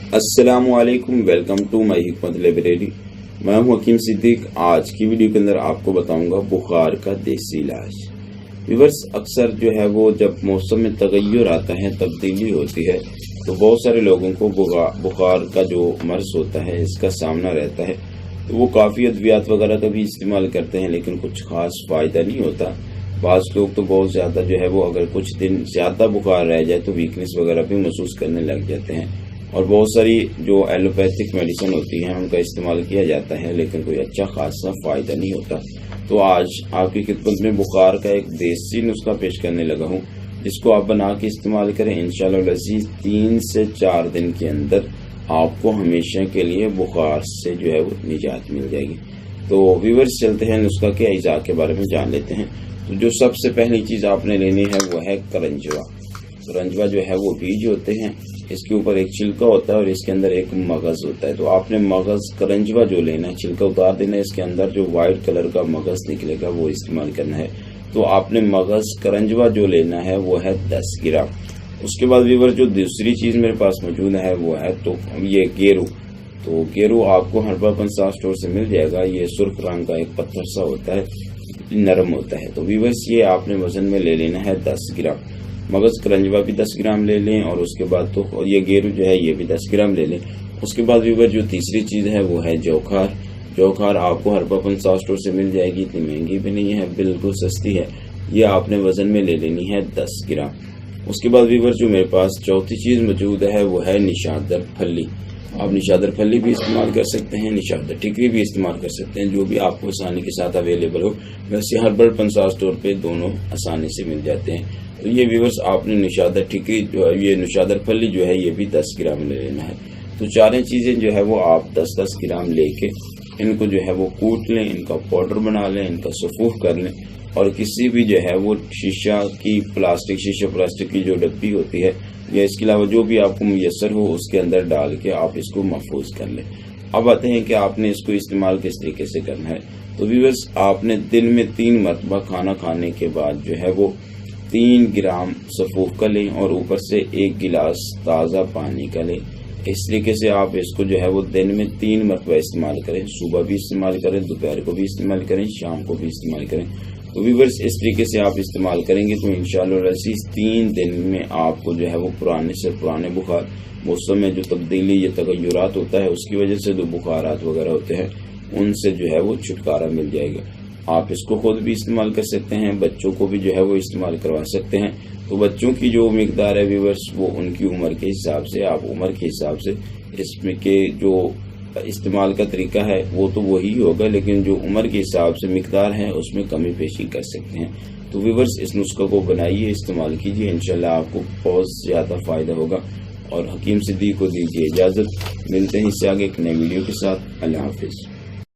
अस्सलामुअलैकुम, welcome to my हिकमत library. मैं हूं हकीम सिद्दीक। आज की वीडियो के अंदर आपको बताऊंगा बुखार का देसी इलाज। व्यूअर्स, अक्सर जो है वो जब मौसम में तगय्युर आता है, तब्दीली होती है, तो बहुत सारे लोगों को बुखार का जो मर्ज होता है इसका सामना रहता है। तो वो काफ़ी अद्वियात वगैरह का भी इस्तेमाल करते हैं, लेकिन कुछ खास फ़ायदा नहीं होता। बाज़ लोग तो बहुत ज़्यादा जो है वो अगर कुछ दिन ज़्यादा बुखार रह जाए तो वीकनेस वगैरह भी महसूस करने लग जाते हैं। और बहुत सारी जो एलोपैथिक मेडिसिन होती हैं उनका इस्तेमाल किया जाता है, लेकिन कोई अच्छा खासा फ़ायदा नहीं होता। तो आज आपकी खिदमत में बुखार का एक देसी नुस्खा पेश करने लगा हूँ, जिसको आप बना के इस्तेमाल करें। इंशाअल्लाह अज़ीज़ 3 से 4 दिन के अंदर आपको हमेशा के लिए बुखार से जो है वो निजात मिल जाएगी। तो व्यूअर्स, चलते हैं नुस्खा के अज्जा के बारे में जान लेते हैं। तो जो सबसे पहली चीज़ आपने लेनी है वो है करंजवा। करंजवा जो है वो बीज होते हैं, इसके ऊपर एक छिलका होता है और इसके अंदर एक मगज होता है। तो आपने मगज करंजवा जो लेना है, छिलका उतार देना है, इसके अंदर जो व्हाइट कलर का मगज निकलेगा वो इस्तेमाल करना है। तो आपने मगज करंजवा जो लेना है वो है 10 ग्राम। उसके बाद व्यूअर जो दूसरी चीज़ मेरे पास मौजूद है वो है तो ये गेरू। तो गेरू आपको हर्बल पंसार स्टोर से मिल जाएगा। ये सुर्ख रंग का एक पत्थर सा होता है, नरम होता है। तो व्यूअर्स, ये आपने वजन में ले लेना है 10 ग्राम। मगज करंजवा भी 10 ग्राम ले लें, और उसके बाद तो ये गेरू जो है ये भी 10 ग्राम ले लें। उसके बाद व्यूअर जो तीसरी चीज़ है वो है जौखार। जौखार आपको हर्बल पंसार स्टोर से मिल जाएगी, इतनी महंगी भी नहीं है, बिल्कुल सस्ती है। ये आपने वजन में ले लेनी है 10 ग्राम। उसके बाद व्यूअर जो मेरे पास चौथी चीज़ मौजूद है वो है निशादर फली। आप निशादर फली भी इस्तेमाल कर सकते हैं, निशादर टिकरी भी इस्तेमाल कर सकते हैं, जो भी आपको आसानी के साथ अवेलेबल हो। वैसे हर्बल पंसार स्टोर पे दोनों आसानी से मिल जाते हैं। तो ये व्यूअर्स, आपने निशादर टिकरी जो है, ये निशादर फली जो है ये भी 10 ग्राम ले लेना है। तो चारों चीज़ें जो है वो आप 10-10 ग्राम लेके इनको जो है वो कूट लें, इनका पाउडर बना लें, इनका सफूफ कर लें, और किसी भी जो है वो शीशा प्लास्टिक की जो डब्बी होती है या इसके अलावा जो भी आपको मुयस्सर हो उसके अंदर डाल के आप इसको महफूज कर लें। अब आते हैं कि आपने इसको इस्तेमाल किस तरीके से करना है। तो व्यूअर्स, आपने दिन में 3 मरतबा खाना खाने के बाद जो है वो 3 ग्राम सफूफ का लें और ऊपर से 1 गिलास ताज़ा पानी का लें। इस तरीके से आप इसको जो है वो दिन में 3 मरतबा इस्तेमाल करें। सुबह भी इस्तेमाल करें, दोपहर को भी इस्तेमाल करें, शाम को भी इस्तेमाल करें। तो व्यूअर्स, इस तरीके से आप इस्तेमाल करेंगे तो इंशाअल्लाह अज़ीज़ 3 दिन में आपको जो है वो पुराने से पुराने बुखार, मौसम में जो तब्दीली या तगय्युरात होता है उसकी वजह से जो बुखारात वगैरह होते हैं उनसे जो है वो छुटकारा मिल जाएगा। आप इसको खुद भी इस्तेमाल कर सकते हैं, बच्चों को भी जो है वो इस्तेमाल करवा सकते हैं। तो बच्चों की जो मिकदार है व्यूअर्स, वो उनकी उम्र के हिसाब से, आप उम्र के हिसाब से इसमें के जो इस्तेमाल का तरीका है वो तो वही होगा, लेकिन जो उम्र के हिसाब से मिकदार है उसमें कमी पेशी कर सकते हैं। तो व्यूअर्स, इस नुस्खे को बनाइए, इस्तेमाल कीजिए, इंशाल्लाह आपको बहुत ज़्यादा फ़ायदा होगा। और हकीम सिद्दीक को दीजिए इजाज़त। मिलते हैं इससे आगे एक नई वीडियो के साथ। अल्लाह हाफिज़।